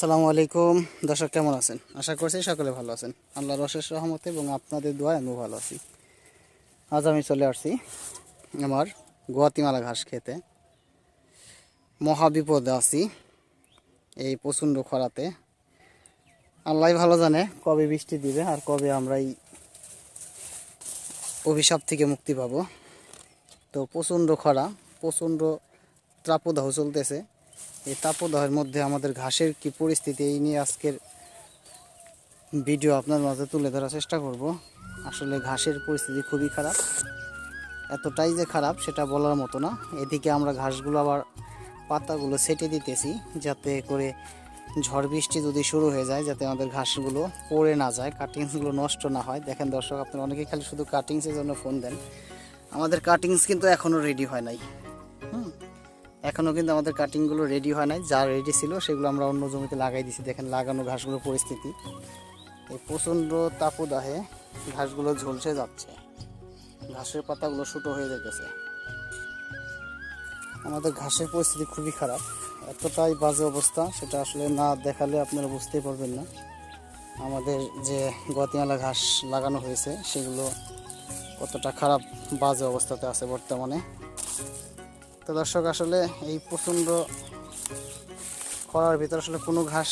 আসসালামু আলাইকুম দর্শক, কেমন আছেন? আশা করছি সকলে ভালো আছেন। আল্লাহর অশেষ রহমতে এবং আপনাদের দোয়ায় আমি ভালো আছি। আজ আমি চলে আসছি আমার গুয়াতিমালা ঘাস খেতে। মহা বিপদে আছি এই প্রচণ্ড খরাতে। আল্লাহ ভালো জানে কবে বৃষ্টি দিবে আর কবে আমরা এই অভিশাপ থেকে মুক্তি পাবো। তো প্রচণ্ড খরা, প্রচণ্ড তাপদাহ চলতেছে। এই তাপদাহের মধ্যে আমাদের ঘাসের কি পরিস্থিতি, এই নিয়ে আজকের ভিডিও আপনার মাঝে তুলে ধরার চেষ্টা করব। আসলে ঘাসের পরিস্থিতি খুবই খারাপ, এতটাই যে খারাপ সেটা বলার মতো না। এদিকে আমরা ঘাসগুলো আবার পাতাগুলো ছেটে দিতেছি যাতে করে ঝড় বৃষ্টি যদি শুরু হয়ে যায় যাতে আমাদের ঘাসগুলো পড়ে না যায়, কাটিংসগুলো নষ্ট না হয়। দেখেন দর্শক, আপনারা অনেকেই খালি শুধু কাটিংসের জন্য ফোন দেন। আমাদের কাটিংস কিন্তু এখনও রেডি হয় নাই। এখনও কিন্তু আমাদের কাটিংগুলো রেডি হয় নাই। যা রেডি ছিল সেগুলো আমরা অন্য জমিতে লাগাই দিছি। দেখেন লাগানো ঘাসগুলোর পরিস্থিতি। এই প্রচণ্ড তাপদাহে ঘাসগুলো ঝলসে যাচ্ছে, ঘাসের পাতাগুলো ছোটো হয়ে যেতেছে। আমাদের ঘাসের পরিস্থিতি খুবই খারাপ, এতটাই বাজে অবস্থা সেটা আসলে না দেখালে আপনারা বুঝতেই পারবেন না। আমাদের যে গুয়াতিমালা ঘাস লাগানো হয়েছে সেগুলো কতটা খারাপ বাজে অবস্থাতে আছে বর্তমানে। তো দর্শক, আসলে এই প্রচণ্ড খরার ভিতরে আসলে কোনো ঘাস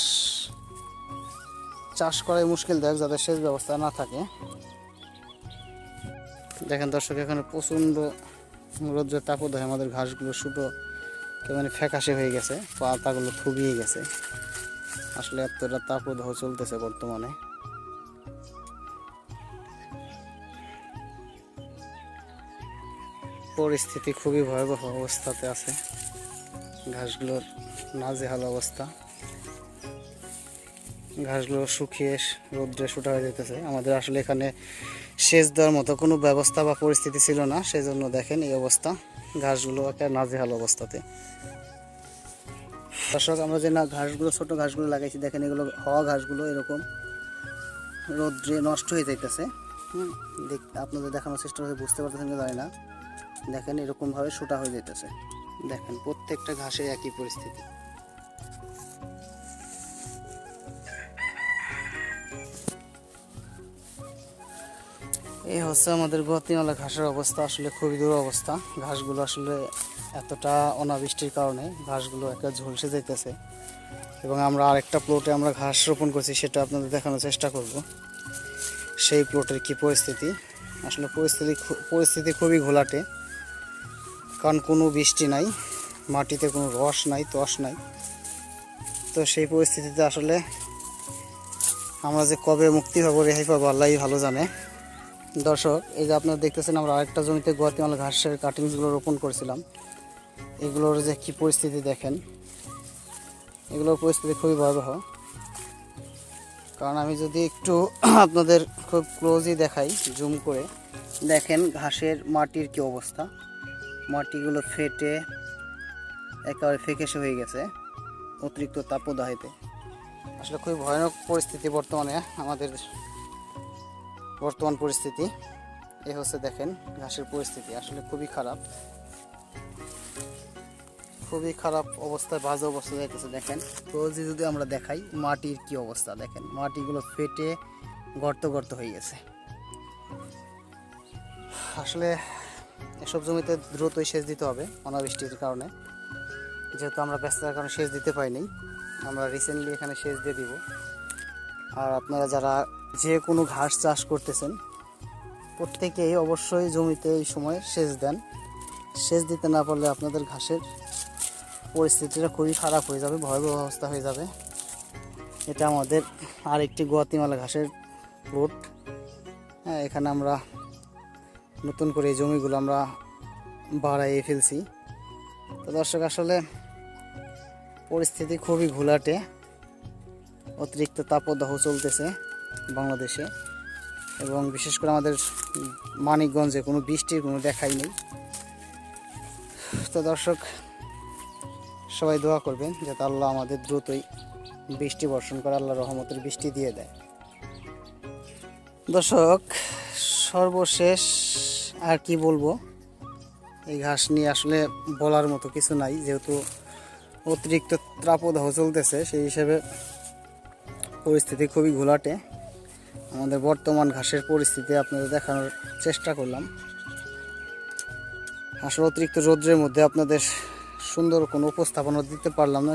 চাষ করাই মুশকিল দেখ যাদের সেচ ব্যবস্থা না থাকে। দেখেন দর্শক, এখানে প্রচণ্ড রৌদ্রের তাপদাহে আমাদের ঘাসগুলো শুধু মানে ফ্যাকাশে হয়ে গেছে, পাতাগুলো থুবিয়ে গেছে। আসলে এতটা তাপদাহ চলতেছে বর্তমানে। পরিস্থিতি খুবই ভয়াবহ অবস্থাতে আছে, ঘাসগুলোর নাজেহাল অবস্থা। ঘাসগুলো শুকিয়ে রৌদ্রে শুটা হয়ে যেতেছে। আমাদের আসলে এখানে সেচ দেওয়ার মতো কোনো ব্যবস্থা বা পরিস্থিতি ছিল না, সেজন্য দেখেন এই অবস্থা। ঘাসগুলো একটা নাজেহাল অবস্থাতে। দর্শক, আমরা যে ঘাসগুলো ছোট ঘাসগুলো লাগাইছি দেখেন, এগুলো হওয়া ঘাসগুলো এরকম রৌদ্রে নষ্ট হয়ে যাইতেছে। আপনাদের দেখানোর চেষ্টা করে বুঝতে পারতেছেন কি জানি না। দেখেন এরকমভাবে শুটা হয়ে যেতেছে। দেখেন প্রত্যেকটা ঘাসে একই পরিস্থিতি। এই হচ্ছে আমাদের গুয়াতিমালা ঘাসের অবস্থা। আসলে খুবই দুরবস্থা। ঘাসগুলো আসলে এতটা অনাবৃষ্টির কারণে ঘাসগুলো একটা ঝলসে যাইতেছে। এবং আমরা আরেকটা প্লটে আমরা ঘাস রোপণ করছি, সেটা আপনাদের দেখানোর চেষ্টা করব। সেই প্লটের কি পরিস্থিতি। আসলে পরিস্থিতি খুবই ঘোলাটে, কারণ কোনো বৃষ্টি নাই, মাটিতে কোনো রস নাই, তস নাই। তো সেই পরিস্থিতিতে আসলে আমরা যে কবে মুক্তি পাবো, রেহাই পাবো, আল্লাহই ভালো জানে। দর্শক, এই যে আপনারা দেখতেছেন, আমরা আরেকটা জমিতে গুয়াতিমালা ঘাসের কাটিংসগুলো রোপণ করেছিলাম। এগুলোর যে কি পরিস্থিতি দেখেন, এগুলোর পরিস্থিতি খুবই ভয়াবহ। কারণ আমি যদি একটু আপনাদের খুব ক্লোজই দেখাই, জুম করে দেখেন ঘাসের মাটির কি অবস্থা। মাটিগুলো ফেটে একেবারে ফেকেসে হয়ে গেছে অতিরিক্ত তাপদাহেতে। আসলে খুবই ভয়ানক পরিস্থিতি বর্তমানে আমাদের বর্তমান পরিস্থিতি। এই হচ্ছে দেখেন ঘাসের পরিস্থিতি, আসলে খুবই খারাপ, খুবই খারাপ অবস্থায়, বাজে অবস্থা যাইতেছে। দেখেন ক্লোজলি যদি আমরা দেখাই, মাটির কি অবস্থা দেখেন, মাটিগুলো ফেটে গর্ত গর্ত হয়ে গেছে। আসলে এসব জমিতে দ্রুতই সেচ দিতে হবে অনাবৃষ্টির কারণে। যেহেতু আমরা ব্যস্ততার কারণে সেচ দিতে পারিনি, আমরা রিসেন্টলি এখানে সেচ দিয়ে দিব। আর আপনারা যারা যে কোনো ঘাস চাষ করতেছেন, প্রত্যেকেই অবশ্যই জমিতে এই সময় সেচ দেন। সেচ দিতে না পারলে আপনাদের ঘাসের পরিস্থিতিটা খুবই খারাপ হয়ে যাবে, ভয়াবহ অবস্থা হয়ে যাবে। এটা আমাদের আরেকটি গুয়াতিমালা ঘাসের প্লট। হ্যাঁ, এখানে আমরা নতুন করে এই জমিগুলো আমরা বাড়াইয়ে ফেলছি। তো দর্শক, আসলে পরিস্থিতি খুবই ঘোলাটে, অতিরিক্ত তাপদাহ চলতেছে বাংলাদেশে, এবং বিশেষ করে আমাদের মানিকগঞ্জে কোনো বৃষ্টির কোনো দেখাই নেই। তো দর্শক, সবাই দোয়া করবেন যাতে আল্লাহ আমাদের দ্রুতই বৃষ্টি বর্ষণ করে, আল্লাহ রহমতের বৃষ্টি দিয়ে দেয়। দর্শক, সর্বশেষ আর কি বলবো, এই ঘাস নিয়ে আসলে বলার মতো কিছু নাই। যেহেতু অতিরিক্ত তাপদাহ চলতেছে, সেই হিসেবে পরিস্থিতি খুবই ঘোলাটে। আমাদের বর্তমান ঘাসের পরিস্থিতি আপনাদের দেখানোর চেষ্টা করলাম। আসলে অতিরিক্ত রৌদ্রের মধ্যে আপনাদের সুন্দর কোনো উপস্থাপনা দিতে পারলাম না,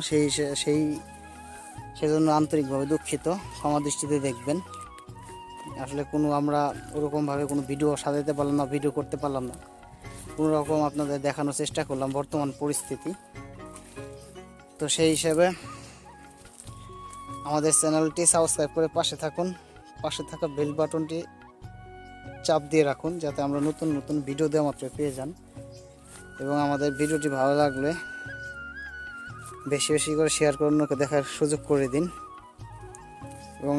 সেজন্য আন্তরিকভাবে দুঃখিত, ক্ষমা দৃষ্টিতে দেখবেন। আসলে আমরা ওরকমভাবে কোনো ভিডিও সাজাতে পারলাম না, ভিডিও করতে পারলাম না, কোনো রকম আপনাদের দেখানোর চেষ্টা করলাম বর্তমান পরিস্থিতি। তো সেই হিসাবে আমাদের চ্যানেলটি সাবস্ক্রাইব করে পাশে থাকুন, পাশে থাকা বেল বাটনটি চাপ দিয়ে রাখুন যাতে আমরা নতুন নতুন ভিডিও দেওয়া মাত্র পেয়ে যান। এবং আমাদের ভিডিওটি ভালো লাগলে বেশি বেশি করে শেয়ার করে অন্যকে দেখার সুযোগ করে দিন। এবং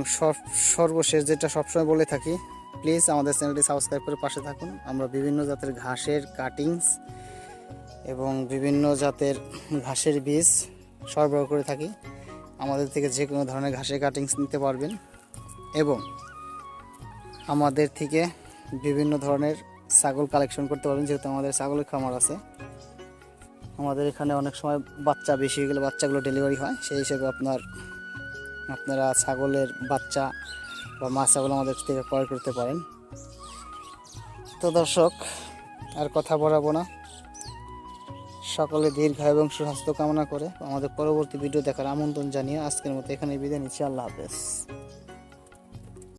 সর্বশেষ যেটা সবসময় বলে থাকি, প্লিজ আমাদের চ্যানেলটি সাবস্ক্রাইব করে পাশে থাকুন। আমরা বিভিন্ন জাতের ঘাসের কাটিংস এবং বিভিন্ন জাতের ঘাসের বীজ সরবরাহ করে থাকি। আমাদের থেকে যে কোনো ধরনের ঘাসের কাটিংস নিতে পারবেন এবং আমাদের থেকে বিভিন্ন ধরনের ছাগল কালেকশন করতে পারবেন, যেহেতু আমাদের ছাগলের খামার আছে। আমাদের এখানে অনেক সময় বাচ্চা বেশি হয়ে গেলে বাচ্চাগুলো ডেলিভারি হয়, সেই হিসেবে আপনারা ছাগলের বাচ্চা বা মা ছাগল আমাদের থেকে ক্রয় করতে পারেন। তো দর্শক, আর কথা বলাবো না, সকলে দীর্ঘ এবং সুস্বাস্থ্য কামনা করে আমাদের পরবর্তী ভিডিও দেখার আমন্ত্রণ জানিয়ে আজকের মতো এখানে বিদায় নিচ্ছি। আল্লাহ হাফেজ।